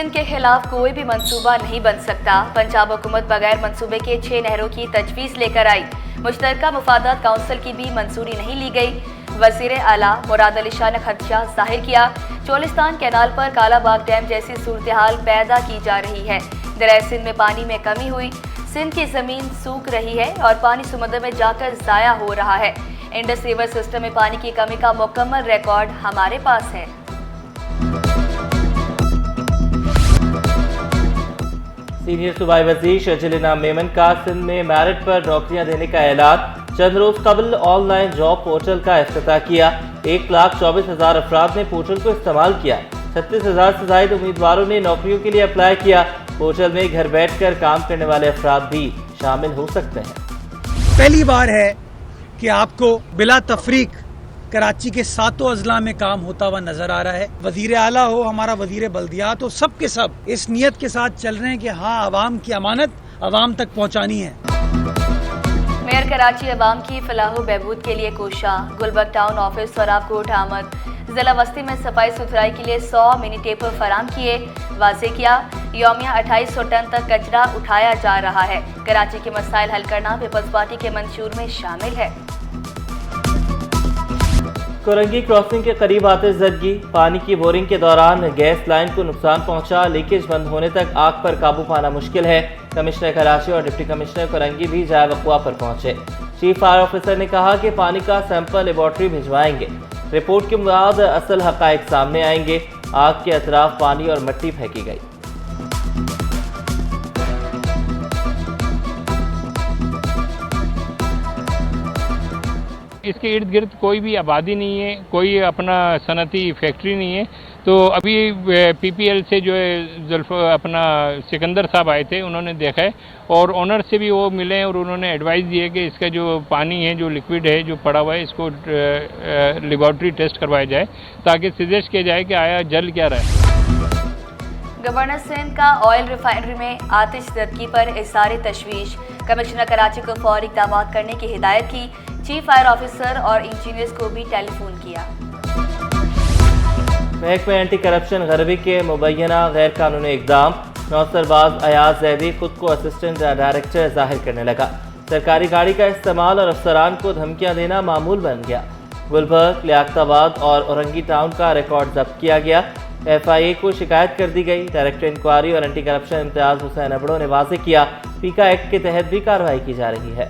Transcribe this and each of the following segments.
सिंध के खिलाफ कोई भी मंसूबा नहीं बन सकता। पंजाब हुकूमत बगैर मंसूबे के 6 नहरों की तजवीज़ लेकर आई। मुश्तरका मुफादात काउंसिल की भी मंजूरी नहीं ली गई। वज़ीर आला मुराद अली शाह ने खदशा जाहिर किया, चोलिस्तान कैनाल पर कालाबाग डैम जैसी सूरत हाल पैदा की जा रही है। दरिया सिंध में पानी में कमी हुई, सिंध की ज़मीन सूख रही है और पानी समुद्र में जाकर ज़ाया हो रहा है। इंडस रिवर सिस्टम में पानी की कमी का मुकम्मल रिकॉर्ड हमारे पास है। सीनियर सूबाई वज़ीर शर्जील इनाम मेमन का सिंध में मेरिट पर नौकरियां देने का ऐलान। चंद रोज कबल ऑनलाइन जॉब पोर्टल का इफ्तिताह किया। 1,24,000 अफराद ने पोर्टल को इस्तेमाल किया। 36,000 से ज़ायद उम्मीदवारों ने नौकरियों के लिए अप्लाई किया। पोर्टल में घर बैठकर काम करने वाले अफराद भी शामिल हो सकते हैं। पहली बार है कि आपको बिला तफरीक कराची के 7 अजला में काम होता हुआ नजर आ रहा है। वजीर आला हो, हमारा वजीर बल्दियात हो, सब के सब इस नियत के साथ चल रहे हैं कि हाँ, अवाम की अमानत अवाम तक पहुँचानी है। मेयर कराची अवाम की फलाह बहबूद के लिए कोशा। गुलबर्ग टाउन ऑफिस सराब कोट आमद जिला वस्ती में सफाई सुथराई के लिए 100 मिनी टेपर फराम किए। वाजे किया, यौमिया 2800 टन तक कचरा उठाया जा रहा है। कराची के मसाइल हल करना पीपल्स पार्टी के मंशूर में शामिल है। कोरंगी क्रॉसिंग के करीब आते जदगी, पानी की बोरिंग के दौरान गैस लाइन को नुकसान पहुंचा। लीकेज बंद होने तक आग पर काबू पाना मुश्किल है। कमिश्नर कराची और डिप्टी कमिश्नर कोरंगी भी जाए वक़्वा पर पहुंचे। चीफ फायर ऑफिसर ने कहा कि पानी का सैंपल लेबॉर्ट्री भिजवाएंगे। रिपोर्ट के बाद असल हक़ाइक़ सामने आएंगे। आग के अतराफ पानी और मिट्टी फेंकी गई। इसके इर्द गिर्द कोई भी आबादी नहीं है, कोई अपना सनती फैक्ट्री नहीं है। तो अभी पीपीएल से जो है अपना सिकंदर साहब आए थे, उन्होंने देखा है और ओनर से भी वो मिले और उन्होंने एडवाइस दिए कि इसका जो पानी है, जो लिक्विड है, जो पड़ा हुआ है, इसको लेबॉर्ट्री टेस्ट करवाया जाए ताकि सजेस्ट किया जाए कि आया जल क्या रहा है। गवर्नर सिंध का ऑयल रिफाइनरी में आतिशज़दगी पर इज़हार तशवीश। कमिश्नर कराची को फौरी इक़दाम करने की हिदायत की। चीफ फायर ऑफिसर और इंजीनियर्स को भी टेलीफोन किया। महकमा एंटी करप्शन गरबी के मुबैना गैर कानूनी इकदाम। नौसरबाज अयाज जैदी खुद को असिस्टेंट डायरेक्टर जाहिर करने लगा। सरकारी गाड़ी का इस्तेमाल और अफसरान को धमकियां देना मामूल बन गया। गुलबर्ग, लियाकताबाद और औरंगी टाउन का रिकॉर्ड जब्त किया गया। FIA को शिकायत कर दी गई। डायरेक्टर इंक्वायरी और एंटी करप्शन इम्तियाज हुसैन अबड़ो ने वाज़ेह किया, पीका एक्ट के तहत भी कार्रवाई की जा रही है।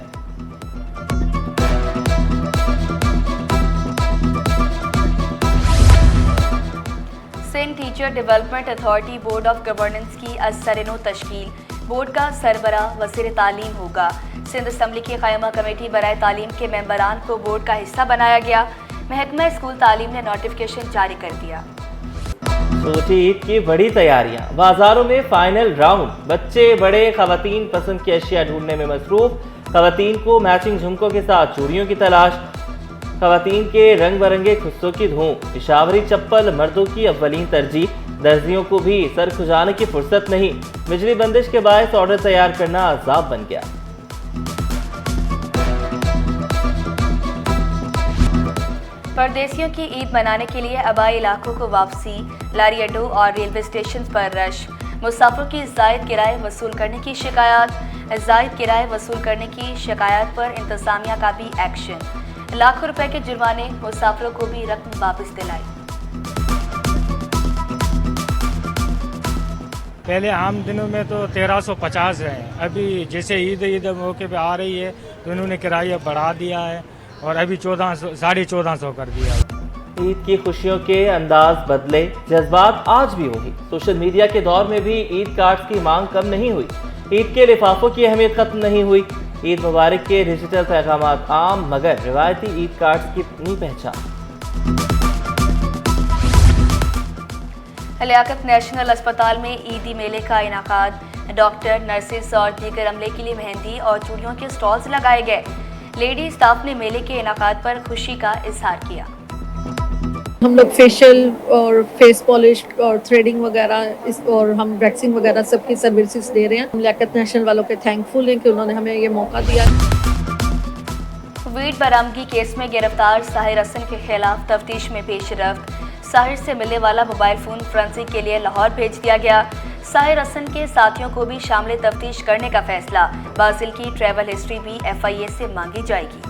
Sindh teacher development authority board of governance की असरनो तश्कील। बोर्ड का सरबराह वज़ीर तालीम होगा। सिंध असम्बली की क़ायमा कमेटी बराए तालीम के मेंबरान को बोर्ड का हिस्सा बनाया गया। महकमा स्कूल तालीम ने नोटिफिकेशन जारी कर दिया। छोटी ईद की बड़ी तैयारियां, बाजारों में फाइनल राउंड। बच्चे बड़े खवातीन पसंद की अशिया ढूंढने में मसरूफ। खवातीन को मैचिंग झुमकों के साथ चूड़ियों की तलाश। खवातीन के रंग बिरंगे खुस्सों की धूम। पेशावरी चप्पल मर्दों की अव्वलीन तरजीह। दर्जियों को भी सर खुजाने की फुर्सत नहीं। बिजली बंदिश के बायस ऑर्डर तैयार करना अजाब बन गया। परदेसियों की ईद मनाने के लिए आबाई इलाकों को वापसी। लारी अड्डों और रेलवे स्टेशन पर रश। मुसाफिरों की जायद किराए वसूल करने की शिकायत। जायद किराए वसूल करने की शिकायत पर इंतजामिया का भी एक्शन। लाखों रुपए के जुर्माने, मुसाफिरों को भी रकम वापस दिलाई। पहले आम दिनों में तो 1350 है। अभी जैसे ईद मौके पे आ रही है तो इन्होंने किराया बढ़ा दिया है और अभी 1450 कर दिया। ईद की खुशियों के अंदाज बदले, जज्बात आज भी वही। सोशल मीडिया के दौर में भी ईद कार्ड्स की मांग कम नहीं हुई। ईद के लिफाफों की अहमियत खत्म नहीं हुई। ईद मुबारक के डिजिटल पैगामात आम, मगर रिवायती ईद कार्ड्स की अपनी पहचान। लियाकत नेशनल अस्पताल में ईदी मेले का इनाकाद। डॉक्टर, नर्सेस और दीगर अमले के लिए मेहंदी और चूड़ियों के स्टॉल्स लगाए गए। लेडी स्टाफ ने मेले के इनाकाद पर खुशी का इजहार किया। हम लोग फेशियल और फेस पॉलिश और थ्रेडिंग वगैरह और हम वैक्सिंग वगैरह सबकी सर्विसेज दे रहे हैं। हम लियाकत नेशनल वालों के थैंकफुल हैं कि उन्होंने हमें ये मौका दिया। वीड बरामदगी केस में गिरफ्तार साहिर हसन के खिलाफ तफ्तीश में पेशरफ्त। साहिर से मिलने वाला मोबाइल फोन फोरेंसिक के लिए लाहौर भेज दिया गया। साहिर हसन के साथियों को भी शामिल तफ्तीश करने का फैसला। बासिल की ट्रैवल हिस्ट्री भी FIA से मांगी जाएगी।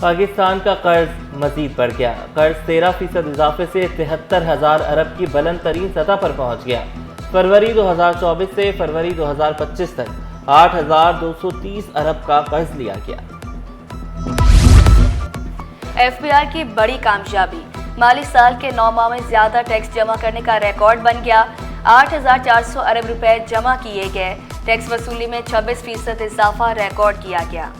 पाकिस्तान का कर्ज मजीद बढ़ गया। कर्ज 13% इजाफे से 73,000 अरब की बुलंद तरीन सतह पर पहुंच गया। फरवरी 2024 से फरवरी 2025 तक 8,230 अरब का कर्ज लिया गया। FBI की बड़ी कामयाबी, माली साल के 9 माह में ज्यादा टैक्स जमा करने का रिकॉर्ड बन गया। 8,400 अरब रुपए जमा किए गए। टैक्स वसूली में 26% इजाफा रिकॉर्ड किया गया।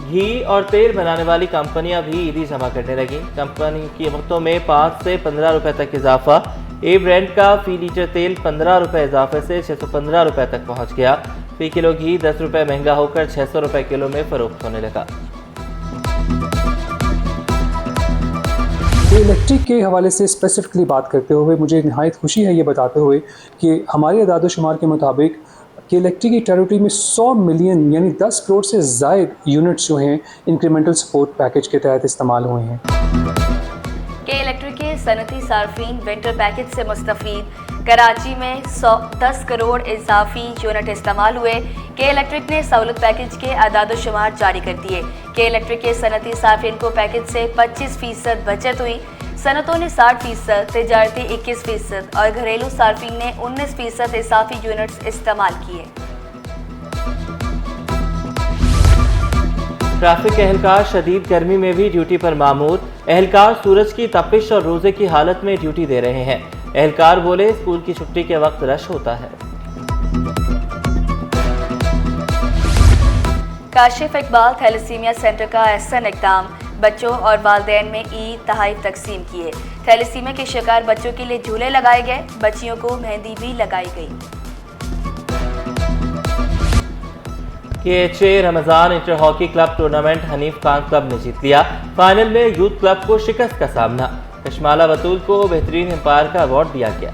घी और तेल बनाने वाली कंपनियां भी ईदी जमा करने लगी। कंपनी की कीमतों में 5 से 15 रुपए तक इजाफा। ए ब्रांड का फी लीटर तेल 15 रुपए इजाफे से 615 रुपए तक पहुंच गया। फी किलो घी 10 रुपए महंगा होकर 600 रुपए किलो में फरोख्त होने लगा। इलेक्ट्रिक के हवाले से स्पेसिफिकली बात करते हुए मुझे नहायत खुशी है ये बताते हुए कि हमारे अदाद-ओ-शुमार के मुताबिक कि इलेक्ट्रिक की टेरिटरी में 100 मिलियन यानी 10 करोड़ से ज़ायद यूनिट्स जो हैं इंक्रीमेंटल सपोर्ट पैकेज के तहत इस्तेमाल हुए हैं। के इलेक्ट्रिक के सनती सार्फिन विंटर पैकेज से मुस्तफ़ीद। कराची में 10 करोड़ इजाफी यूनिट इस्तेमाल हुए। के इलेक्ट्रिक ने सहूलत पैकेज के अदाद-ओ-शुमार जारी कर दिए। के इलेक्ट्रिक के सनती सार्फिन को पैकेज से 25% बचत हुई। सनतों ने 60%, तिजारती 21% और घरेलू सार्फिन ने 19% इजाफी यूनिट्स इस्तेमाल किए। ट्रैफिक एहलकार शदीद गर्मी में भी ड्यूटी पर मामूर। एहलकार सूरज की तपिश और रोजे की हालत में ड्यूटी दे रहे हैं। एहलकार बोले स्कूल की छुट्टी के वक्त रश होता है। काशिफ इकबाल थैलेसीमिया सेंटर का एहसन इक़दाम। बच्चों और वालिदैन में ईद तोहफ़े तकसीम किए। थैलेसीमिया के शिकार बच्चों के लिए झूले लगाए गए। बच्चियों को मेहंदी भी लगाई गई। KHA Ramzan inter hockey club tournament Hanif Khan club ने जीत लिया। फाइनल में यूथ क्लब को शिकस्त का सामना। कशमाला बतूल को बेहतरीन एम्पायर का अवार्ड दिया गया।